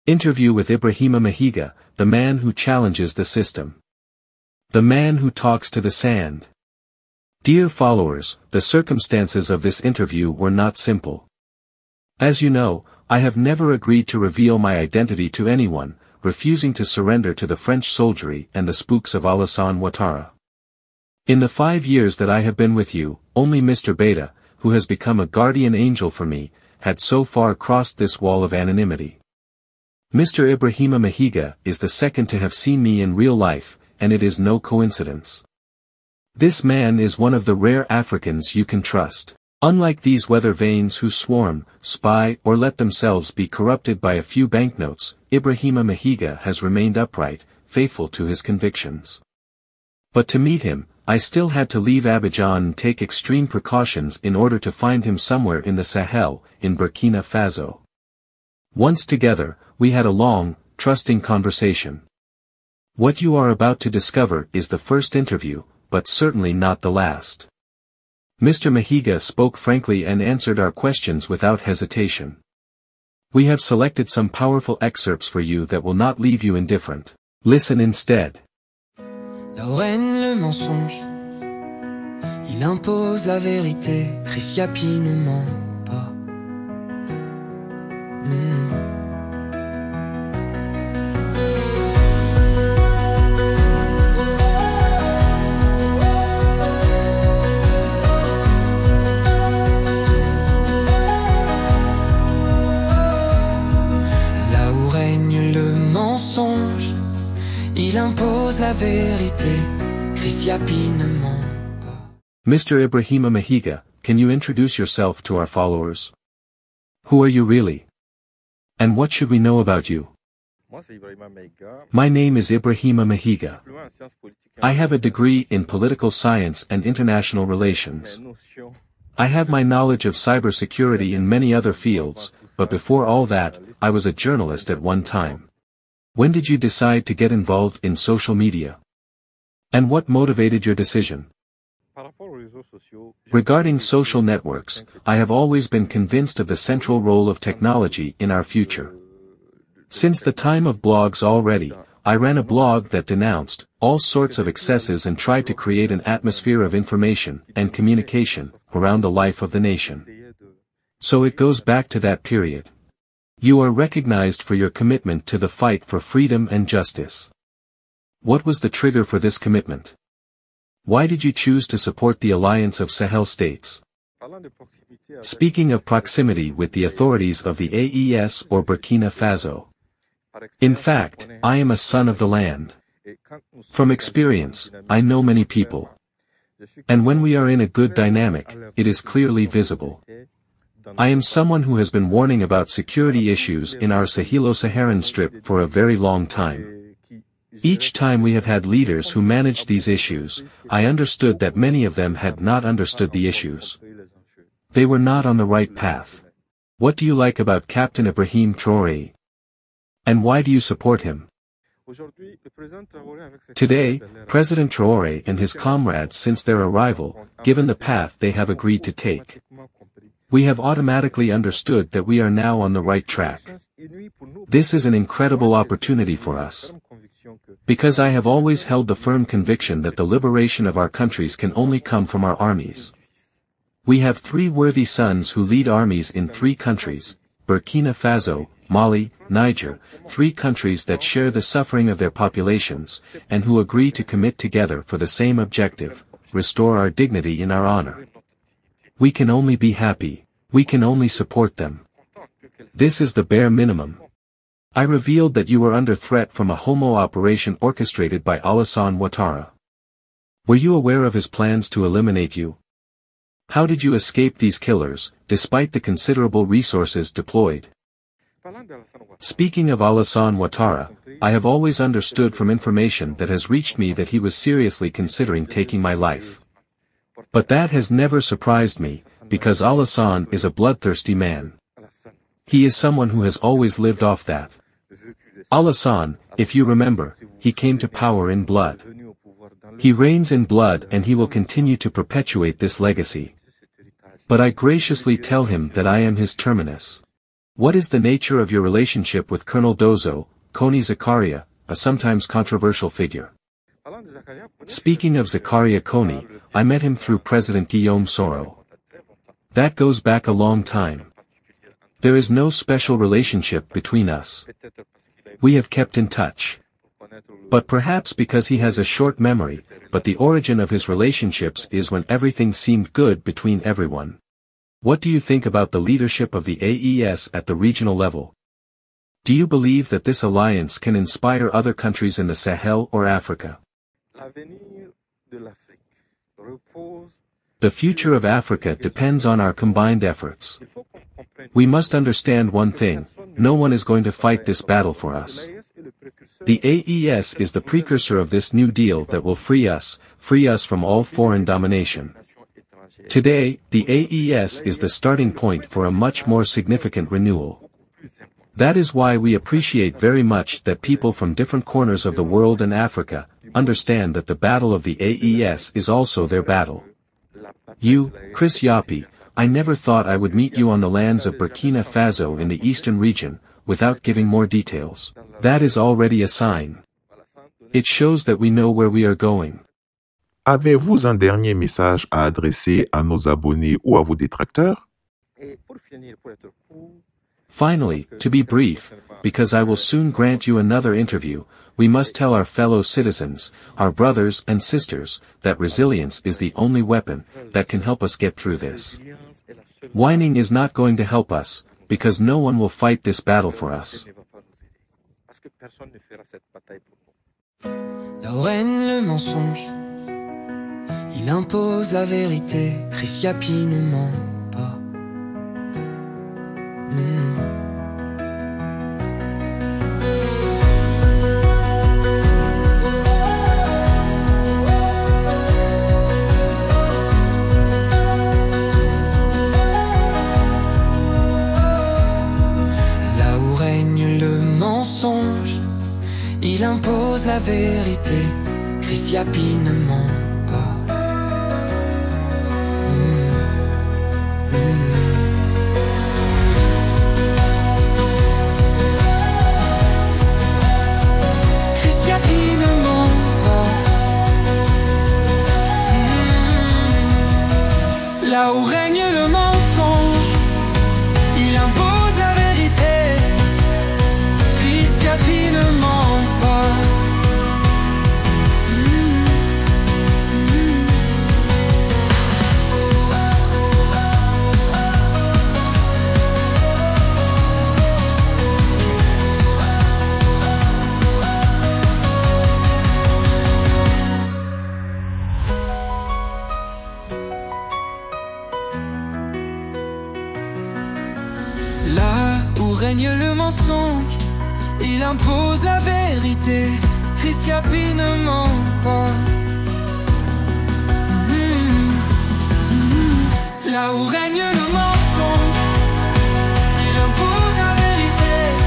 Interview with Ibrahima Mahiga, the man who challenges the system. The man who talks to the sand. Dear followers, the circumstances of this interview were not simple. As you know, I have never agreed to reveal my identity to anyone, refusing to surrender to the French soldiery and the spooks of Alassane Ouattara. In the 5 years that I have been with you, only Mr. Beta, who has become a guardian angel for me, had so far crossed this wall of anonymity. Mr. Ibrahima Mahiga is the second to have seen me in real life, and it is no coincidence. This man is one of the rare Africans you can trust. Unlike these weather vanes who swarm, spy or let themselves be corrupted by a few banknotes, Ibrahima Mahiga has remained upright, faithful to his convictions. But to meet him, I still had to leave Abidjan and take extreme precautions in order to find him somewhere in the Sahel, in Burkina Faso. Once together, we had a long, trusting conversation. What you are about to discover is the first interview, but certainly not the last. Mr. Mahiga spoke frankly and answered our questions without hesitation. We have selected some powerful excerpts for you that will not leave you indifferent. Listen instead. Là où règne le mensonge, il impose la vérité, Chris Yapi ne ment pas. Là où règne le mensonge, il impose la vérité, Chris Yapi ne ment pas. Mr. Ibrahima Mahiga, can you introduce yourself to our followers? Who are you really? And what should we know about you? My name is Ibrahima Mahiga. I have a degree in political science and international relations. I have my knowledge of cybersecurity in many other fields, but before all that, I was a journalist at one time. When did you decide to get involved in social media? And what motivated your decision? Regarding social networks, I have always been convinced of the central role of technology in our future. Since the time of blogs already, I ran a blog that denounced all sorts of excesses and tried to create an atmosphere of information and communication around the life of the nation. So it goes back to that period. You are recognized for your commitment to the fight for freedom and justice. What was the trigger for this commitment? Why did you choose to support the alliance of Sahel states? Speaking of proximity with the authorities of the AES or Burkina Faso. In fact, I am a son of the land. From experience, I know many people. And when we are in a good dynamic, it is clearly visible. I am someone who has been warning about security issues in our Sahelo-Saharan strip for a very long time. Each time we have had leaders who managed these issues, I understood that many of them had not understood the issues. They were not on the right path. What do you like about Captain Ibrahim Traoré? And why do you support him? Today, President Traoré and his comrades, since their arrival, given the path they have agreed to take, we have automatically understood that we are now on the right track. This is an incredible opportunity for us. Because I have always held the firm conviction that the liberation of our countries can only come from our armies. We have 3 worthy sons who lead armies in 3 countries, Burkina Faso, Mali, Niger, 3 countries that share the suffering of their populations, and who agree to commit together for the same objective, restore our dignity and our honor. We can only be happy. We can only support them. This is the bare minimum. I revealed that you were under threat from a homo operation orchestrated by Alassane Ouattara. Were you aware of his plans to eliminate you? How did you escape these killers, despite the considerable resources deployed? Speaking of Alassane Ouattara, I have always understood from information that has reached me that he was seriously considering taking my life. But that has never surprised me, because Alassane is a bloodthirsty man. He is someone who has always lived off that. Alassane, if you remember, he came to power in blood. He reigns in blood and he will continue to perpetuate this legacy. But I graciously tell him that I am his terminus. What is the nature of your relationship with Colonel Dozo, Kony Zakaria, a sometimes controversial figure? Speaking of Zakaria Kony, I met him through President Guillaume Soro. That goes back a long time. There is no special relationship between us. We have kept in touch. But perhaps because he has a short memory, but the origin of his relationships is when everything seemed good between everyone. What do you think about the leadership of the AES at the regional level? Do you believe that this alliance can inspire other countries in the Sahel or Africa? The future of Africa depends on our combined efforts. We must understand one thing, no one is going to fight this battle for us. The AES is the precursor of this new deal that will free us from all foreign domination. Today, the AES is the starting point for a much more significant renewal. That is why we appreciate very much that people from different corners of the world and Africa understand that the battle of the AES is also their battle. You, Chris Yapi, I never thought I would meet you on the lands of Burkina Faso in the eastern region, without giving more details. That is already a sign. It shows that we know where we are going. Avez-vous un dernier message à adresser à nos abonnés ou à vos détracteurs? Finally, to be brief, because I will soon grant you another interview, we must tell our fellow citizens, our brothers and sisters, that resilience is the only weapon that can help us get through this. Whining is not going to help us, because no one will fight this battle for us. Là où règne le mensonge, il impose la vérité. Chris Yapi ne ment pas. Là où règne le mensonge, il impose la vérité. Chris Yapi ne ment pas. Chris Yapi ne ment pas. Là où règne le mensonge, il impose la vérité. Chris Yapi ne ment pas. Là où règne le mensonge, il impose la vérité. Chris Yapi ne ment pas. Là où règne le mensonge, il impose la vérité.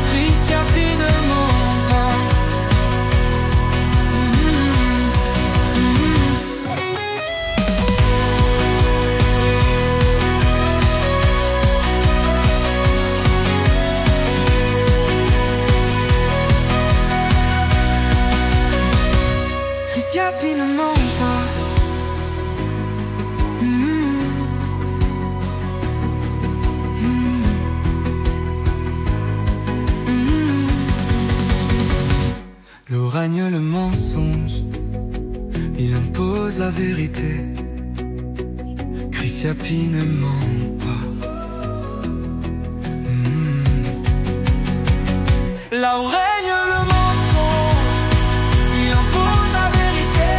Chris Yapi ne ment pas. Chris Yapi ne ment pas. Là où règne le mensonge, il impose la vérité. Chris Yapi ne ment pas. Là où règne le mensonge, il impose la vérité.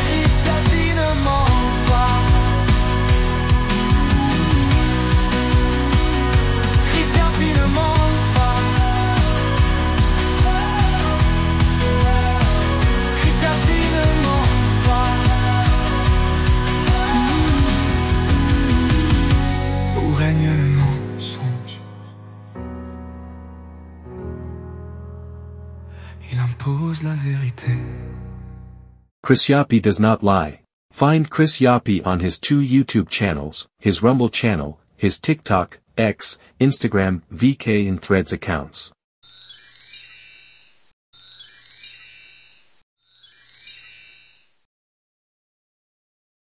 Chris Yapi ne ment pas. Chris Yapi ne ment pas. Chris Yapi ne ment pas. Où règne le mensonge, il impose la vérité. Chris Yapi does not lie. Find Chris Yapi on his 2 YouTube channels, his Rumble channel, his TikTok, X, Instagram, VK and Threads accounts.